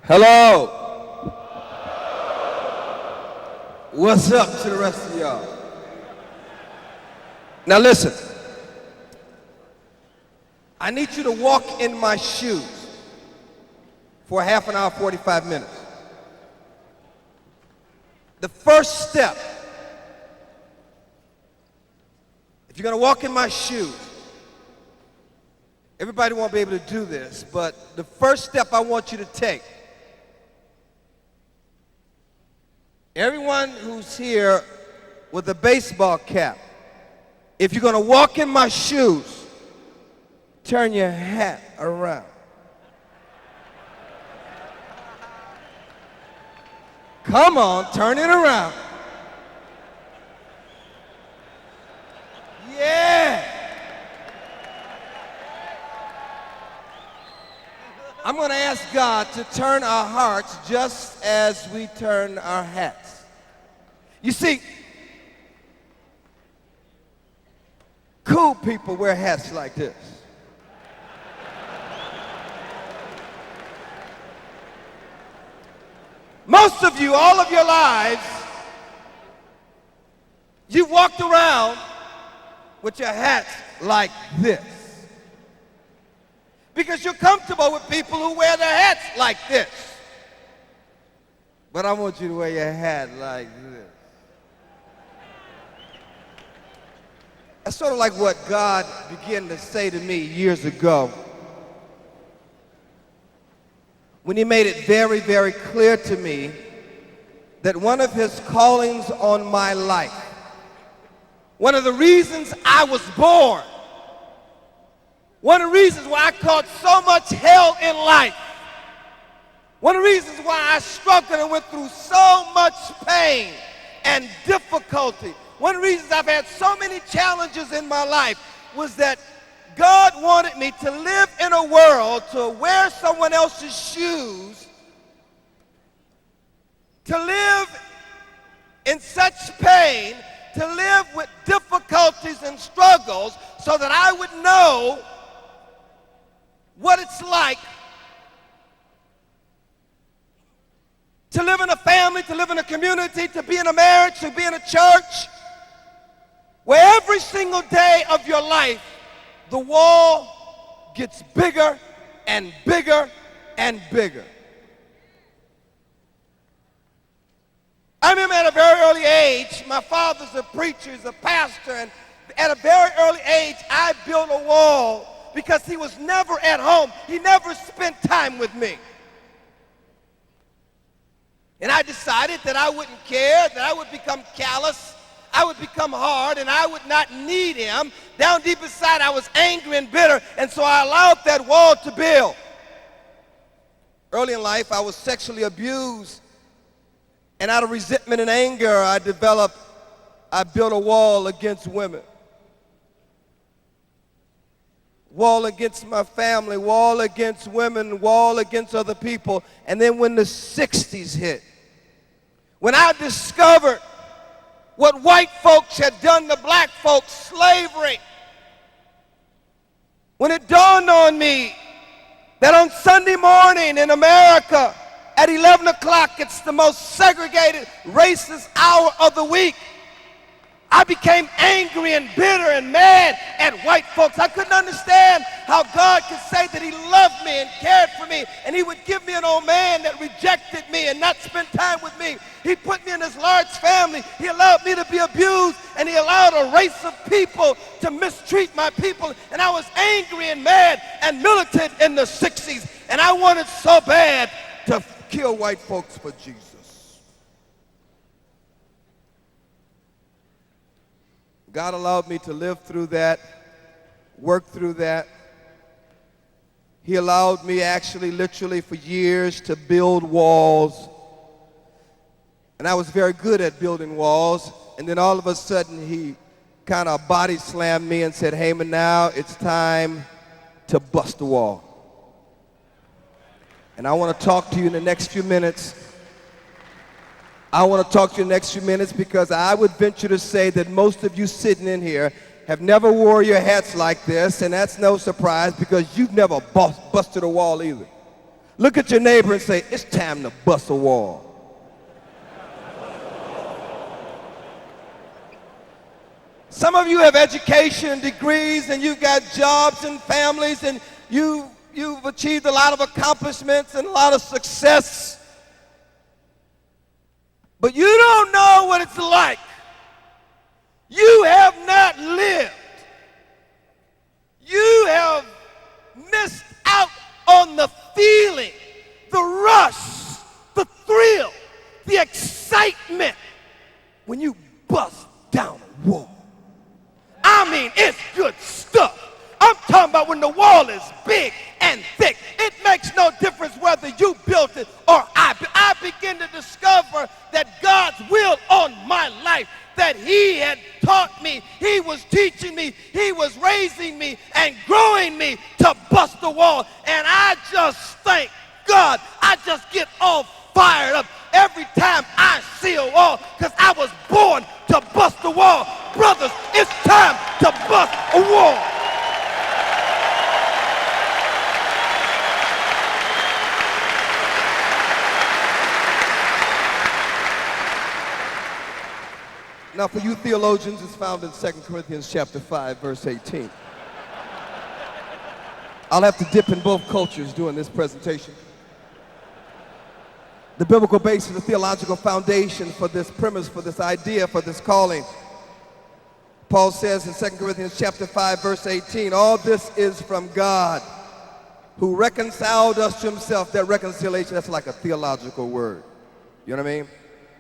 Hello. What's up to the rest of y'all? Now listen. I need you to walk in my shoes for half an hour, 45 minutes. The first step, if you're going to walk in my shoes, everybody won't be able to do this, but the first step I want you to take, everyone who's here with a baseball cap, if you're going to walk in my shoes, turn your hat around. Come on, turn it around. Yeah. I'm going to ask God to turn our hearts just as we turn our hats. You see, cool people wear hats like this. Most of you, all of your lives, you've walked around with your hats like this. Because you're comfortable with people who wear their hats like this. But I want you to wear your hat like this. That's sort of like what God began to say to me years ago, when he made it very, very clear to me that one of his callings on my life, one of the reasons I was born, one of the reasons why I caught so much hell in life, one of the reasons why I struggled and went through so much pain and difficulty, one of the reasons I've had so many challenges in my life was that God wanted me to live in a world, to wear someone else's shoes, to live in such pain, to live with difficulties and struggles so that I would know what it's like to live in a family, to live in a community, to be in a marriage, to be in a church, where every single day of your life, the wall gets bigger and bigger and bigger. I remember at a very early age, my father's a preacher, he's a pastor, and at a very early age, I built a wall because he was never at home. He never spent time with me. And I decided that I wouldn't care, that I would become callous, I would become hard, and I would not need him. Down deep inside, I was angry and bitter, and so I allowed that wall to build. Early in life, I was sexually abused, and out of resentment and anger, I built a wall against women. Wall against my family, wall against women, wall against other people. And then when the 60s hit, when I discovered what white folks had done to black folks, slavery, when it dawned on me that on Sunday morning in America at 11 o'clock, it's the most segregated, racist hour of the week, I became angry and bitter and mad at white folks. I couldn't understand how God could say that he loved me and cared for me, and he would give me an old man that rejected me and not spend time with me. He put me in his large family. He allowed me to be abused, and he allowed a race of people to mistreat my people. And I was angry and mad and militant in the 60s, and I wanted so bad to kill white folks for Jesus. God allowed me to live through that, work through that. He allowed me actually literally for years to build walls. And I was very good at building walls. And then all of a sudden he kind of body slammed me and said, "Heyman, now it's time to bust the wall." And I want to talk to you in the next few minutes. I want to talk to you in the next few minutes because I would venture to say that most of you sitting in here have never wore your hats like this, and that's no surprise because you've never busted a wall either. Look at your neighbor and say, it's time to bust a wall. Some of you have education, degrees, and you've got jobs and families, and you've achieved a lot of accomplishments and a lot of success. But you don't know what it's like. You have not lived. You have missed out on the feeling, the rush, the thrill, the excitement when you bust down a wall. I mean, it's good stuff. I'm talking about when the wall is big and thick. It makes no difference whether you built it or I begin to discover that God's will on my life, that he had taught me, he was teaching me, he was raising me and growing me to bust the wall. And I just thank God. I just get all fired up every time I see a wall, because I was born to bust the wall. Brothers, it's time to bust a wall. Now for you theologians, it's found in 2 Corinthians chapter 5, verse 18. I'll have to dip in both cultures during this presentation. The biblical basis, the theological foundation for this premise, for this idea, for this calling. Paul says in 2 Corinthians chapter 5, verse 18, all this is from God, who reconciled us to himself. That reconciliation, that's like a theological word. You know what I mean?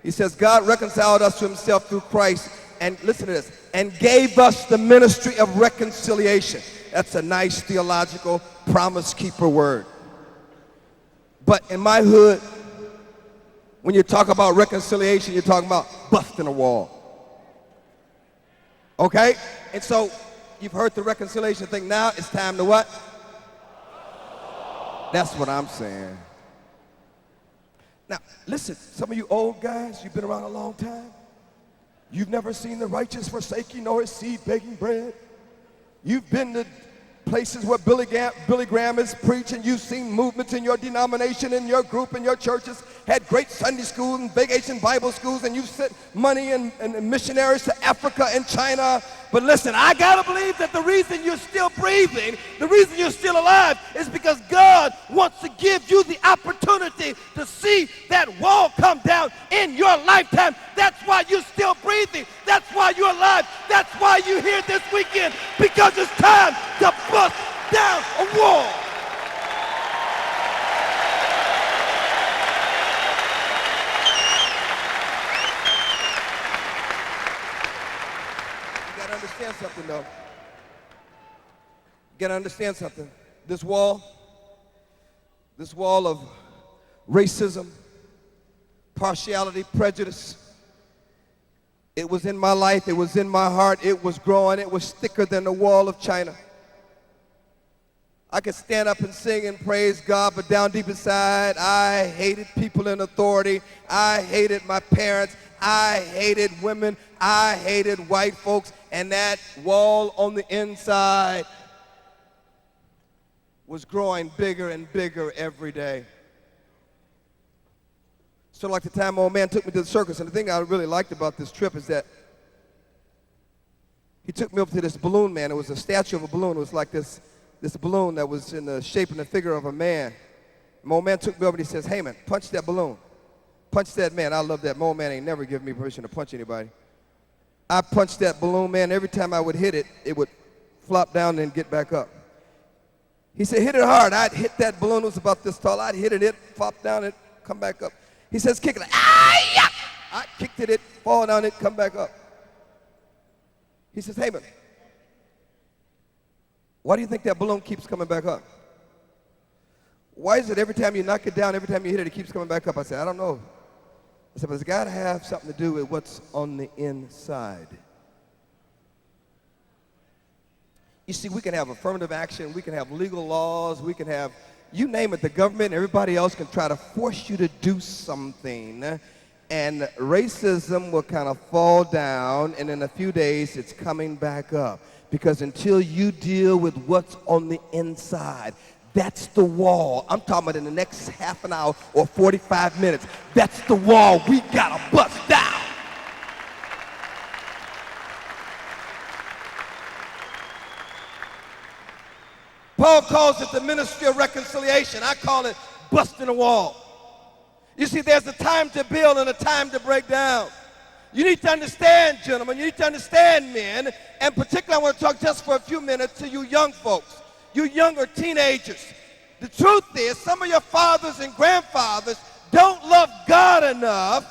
He says, God reconciled us to himself through Christ, and listen to this, and gave us the ministry of reconciliation. That's a nice theological promise keeper word. But in my hood, when you talk about reconciliation, you're talking about busting a wall. Okay? And so you've heard the reconciliation thing. Now it's time to what? That's what I'm saying. Now, listen, some of you old guys, you've been around a long time. You've never seen the righteous forsaken nor his seed begging bread. You've been to places where Billy Graham is preaching. You've seen movements in your denomination, in your group, in your churches, had great Sunday schools and vacation Bible schools, and you've sent money and missionaries to Africa and China. But listen, I gotta believe that the reason you're still breathing, the reason you're still alive, is because God wants to give you the opportunity to see that wall come down in your lifetime. That's why you're still breathing. That's why you're alive. That's why you're here this weekend, because it's time to bust down a wall. Understand something though. You gotta understand something. This wall of racism, partiality, prejudice, it was in my life, it was in my heart, it was growing, it was thicker than the wall of China. I could stand up and sing and praise God, but down deep inside, I hated people in authority. I hated my parents. I hated women. I hated white folks. And that wall on the inside was growing bigger and bigger every day. So like the time my old man took me to the circus, and the thing I really liked about this trip is that he took me up to this balloon man. It was a statue of a balloon. It was like this balloon that was in the shape and the figure of a man. My old man took me over and he says, hey man, punch that balloon. Punch that man. I love that. My old man ain't never given me permission to punch anybody. I punched that balloon, man. Every time I would hit it, it would flop down and get back up. He said, hit it hard. I'd hit that balloon. It was about this tall. I'd hit it, flop down, it come back up. He says, kick it. Ah-ya! I kicked it, fall down, it come back up. He says, hey man, why do you think that balloon keeps coming back up? Why is it every time you knock it down, every time you hit it, it keeps coming back up? I said, I don't know. I said, but it's got to have something to do with what's on the inside. You see, we can have affirmative action, we can have legal laws, we can have, you name it, the government, everybody else can try to force you to do something, and racism will kind of fall down, and in a few days, it's coming back up. Because until you deal with what's on the inside, That's the wall. I'm talking about in the next half an hour or 45 minutes. That's the wall we gotta bust down. Paul calls it the ministry of reconciliation. I call it busting a wall. You see, there's a time to build and a time to break down. You need to understand, gentlemen, you need to understand, men, and particularly I want to talk just for a few minutes to you young folks, you younger teenagers. The truth is, some of your fathers and grandfathers don't love God enough.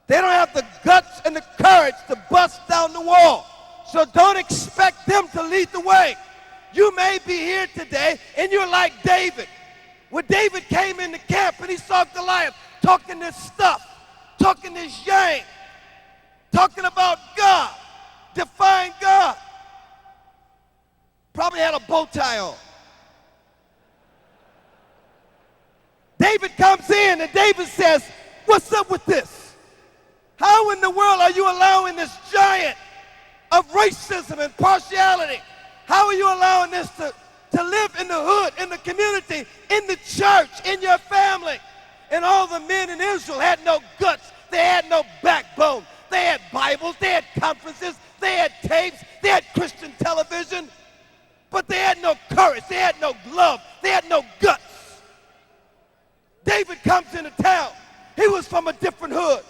They don't have the guts and the courage to bust down the wall. So don't expect them to lead the way. You may be here today and you're like David. When David came into camp and he saw Goliath talking this stuff, talking this yang, talking about God, defying God. Probably had a bow tie on. David comes in and David says, what's up with this? How in the world are you allowing this giant of racism and partiality? How are you allowing this to live in the hood, in the community, in the church, in your family? And all the men in Israel had no guts. They had no backbone. They had Bibles. They had conferences. They had tapes. They had Christian television. But they had no courage. They had no love. They had no guts. David comes into town. He was from a different hood.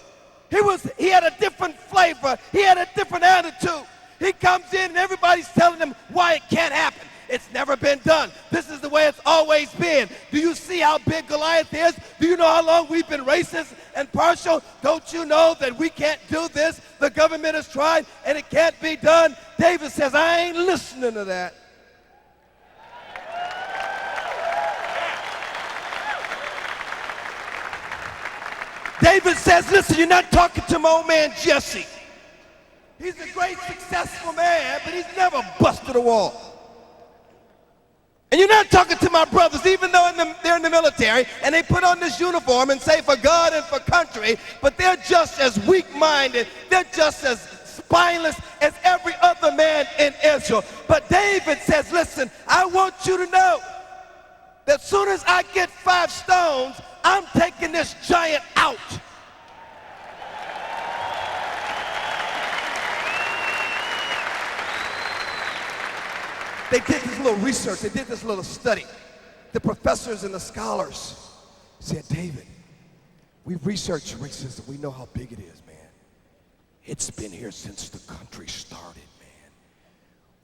He had a different flavor. He had a different attitude. He comes in and everybody's telling him why it can't happen. It's never been done. This is the way it's always been. Do you see how big Goliath is? Do you know how long we've been racist and partial? Don't you know that we can't do this? The government has tried and it can't be done. David says, I ain't listening to that. David says, listen, you're not talking to my old man Jesse. He's a great, successful man, but he's never busted a wall. And you're not talking to my brothers, even though they're in the military, and they put on this uniform and say for God and for country, but they're just as weak-minded, they're just as spineless as every other man in Israel. But David says, listen, I want you to know that as soon as I get 5 stones, I'm taking this giant out. They did this little research, they did this little study. The professors and the scholars said, David, we've researched racism. We know how big it is, man. It's been here since the country started, man.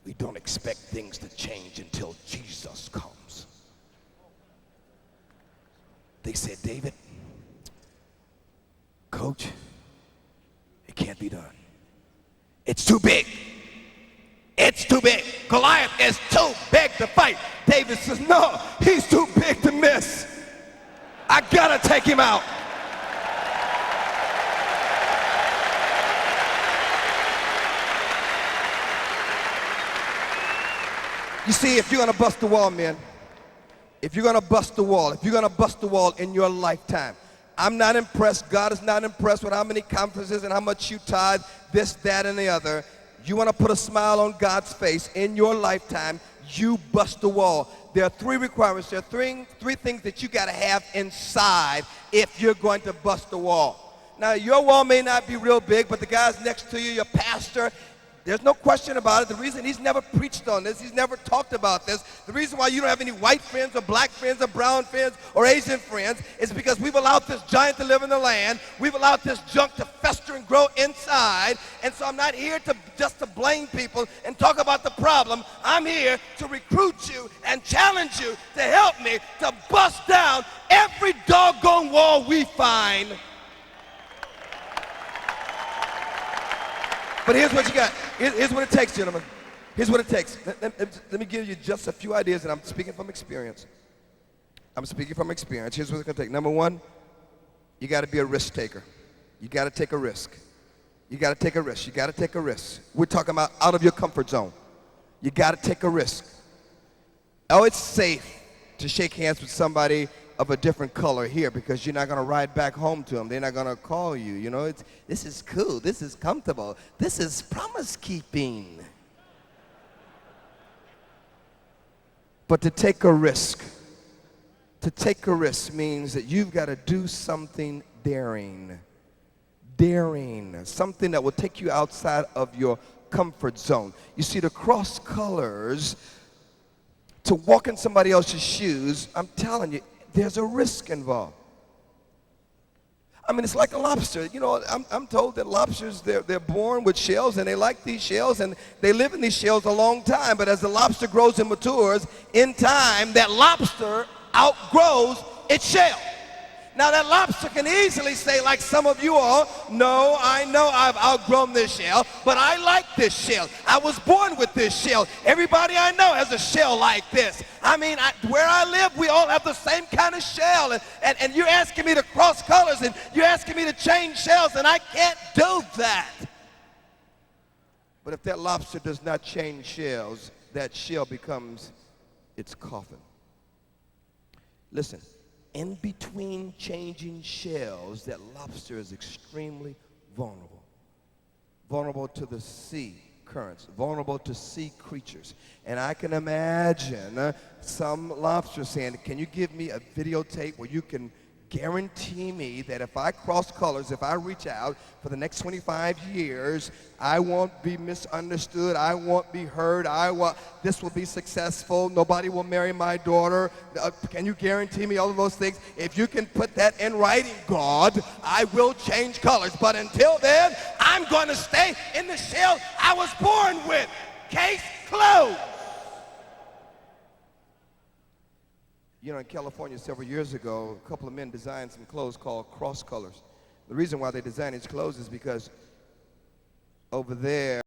We don't expect things to change until Jesus comes. They said, David, coach, it can't be done. It's too big. It's too big. Goliath is too big to fight. David says, no, he's too big to miss. I gotta take him out. You see, if you're gonna bust the wall, man, if you're gonna bust the wall, if you're gonna bust the wall in your lifetime, I'm not impressed, God is not impressed with how many conferences and how much you tithe, this, that, and the other. You want to put a smile on God's face in your lifetime, you bust the wall. There are 3 requirements. There are three things that you got to have inside if you're going to bust the wall. Now, your wall may not be real big, but the guys next to you, your pastor, there's no question about it. The reason he's never preached on this, he's never talked about this, the reason why you don't have any white friends or black friends or brown friends or Asian friends is because we've allowed this giant to live in the land. We've allowed this junk to fester and grow inside. And so I'm not here just to blame people and talk about the problem. I'm here to recruit you and challenge you to help me to bust down every doggone wall we find. But here's what you got. Here's what it takes, gentlemen. Here's what it takes. Let me give you just a few ideas, and I'm speaking from experience. Here's what it's going to take. Number 1, you got to be a risk taker. You got to take a risk. You got to take a risk. You got to take a risk. We're talking about out of your comfort zone. You got to take a risk. Oh, it's safe to shake hands with somebody of a different color here because you're not going to ride back home to them. They're not going to call you. You know, this is cool. This is comfortable. This is promise keeping. But to take a risk means that you've got to do something daring, something that will take you outside of your comfort zone. You see, to cross colors, to walk in somebody else's shoes, I'm telling you, there's a risk involved. I mean, it's like a lobster. You know, I'm told that lobsters, they're born with shells, and they like these shells, and they live in these shells a long time. But as the lobster grows and matures, in time, that lobster outgrows its shell. Now, that lobster can easily say, like some of you all, no, I know I've outgrown this shell, but I like this shell. I was born with this shell. Everybody I know has a shell like this. I mean, where I live, we all have the same kind of shell. And you're asking me to cross colors, and you're asking me to change shells, and I can't do that. But if that lobster does not change shells, that shell becomes its coffin. Listen. In between changing shells, that lobster is extremely vulnerable. Vulnerable to the sea currents, vulnerable to sea creatures. And I can imagine some lobsters saying, can you give me a videotape where you can guarantee me that if I cross colors, if I reach out for the next 25 years, I won't be misunderstood, I won't be hurt, this will be successful, nobody will marry my daughter. Can you guarantee me all of those things? If you can put that in writing, God, I will change colors. But until then, I'm going to stay in the shell I was born with. Case closed. You know, in California several years ago, a couple of men designed some clothes called cross colors. The reason why they designed these clothes is because over there,